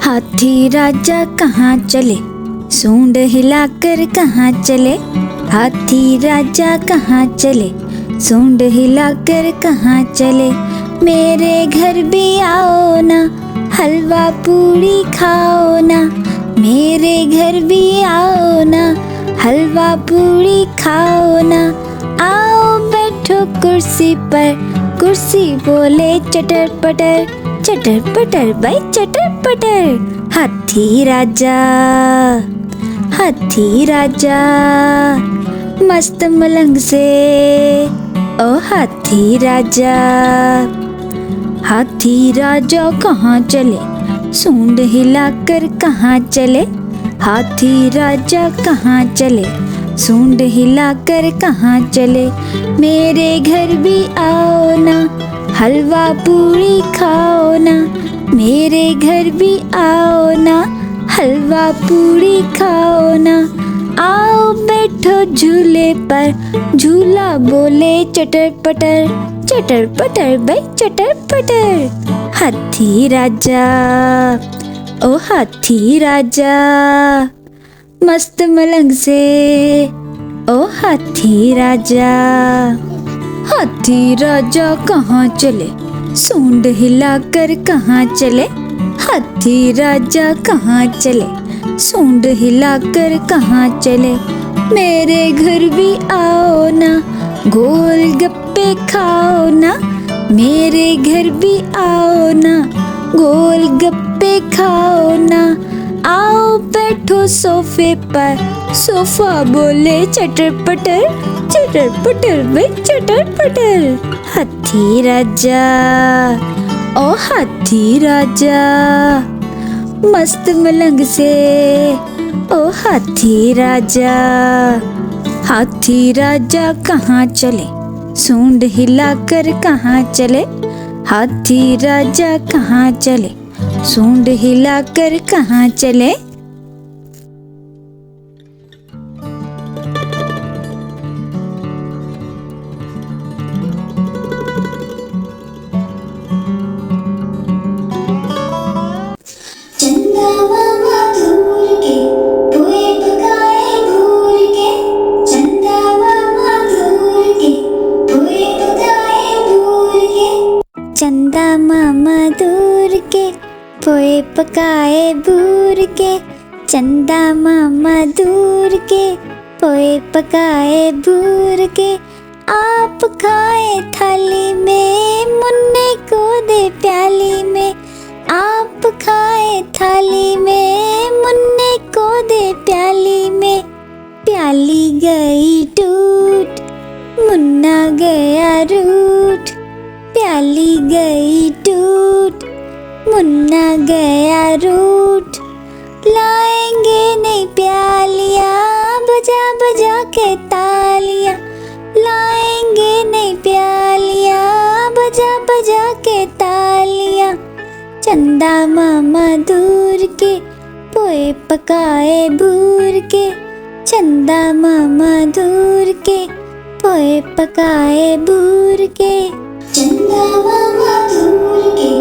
हाथी राजा कहाँ चले, सूंड हिलाकर कहाँ चले। हाथी राजा कहाँ चले, सूंड हिलाकर कहाँ चले। मेरे घर भी आओ ना, हलवा पूरी खाओ ना। मेरे घर भी आओ ना, हलवा पूरी खाओ ना। आओ बैठो कुर्सी पर, कुर्सी बोले चटर पटर, चटर पटर भाई चटर पटर। हाथी राजा, हाथी राजा मस्त मलंग से, ओ हाथी राजा। हाथी राजा कहाँ चले, सूंड हिलाकर कहाँ चले। हाथी राजा कहाँ चले, सूंड हिलाकर कहाँ चले। मेरे घर भी आओ ना, हलवा पूरी खाओ ना। मेरे घर भी आओ ना, हलवा पूरी खाओ ना। आओ बैठो झूले पर, झूला बोले चटर पटर, चटर पटर भाई चटर पटर। हाथी राजा, ओ हाथी राजा मस्त मलंग से, ओ हाथी राजा। हाथी राजा कहाँ चले, सूंड हिलाकर कहाँ चले। हाथी राजा कहाँ चले, सूंड हिलाकर कहाँ चले। मेरे घर भी आओ ना, गोल गप्पे खाओ ना। मेरे घर भी आओ ना, गोल गप्पे खाओ ना। आओ बैठो सोफे पर, सोफा बोले चटर पटर, चटर पटर भाई चटर पटर। हाथी राजा, ओ हाथी राजा मस्त मलंग से, ओ हाथी राजा। हाथी राजा कहाँ चले, सूंड हिलाकर कहाँ चले। हाथी राजा कहाँ चले, सूंड हिलाकर कहाँ चले। चंदा मामा दूर के पोए पकाए भूल के। चंदा मामा दूर के पोए पकाए भूल के। चंदा मामा दूर के पोए पकाए भूर के। चंदा मामा दूर के पोए पकाए भूर के। आप खाए थाली में, मुन्ने को दे प्याली में। आप खाए थाली में, मुन्ने को दे प्याली में। प्याली गई टूट, मुन्ना गया रूठ। प्याली गई टूट, मुन्ना गया रूठ। लाएंगे नहीं प्यालियाँ, बजा बजा के तालियाँ। लाएंगे नहीं प्यालियाँ, बजा बजा के तालियाँ। चंदा मामा दूर के पोए पकाए भूर के। चंदा मामा दूर के पोए पकाए भूर के। चंदा मामा दूर के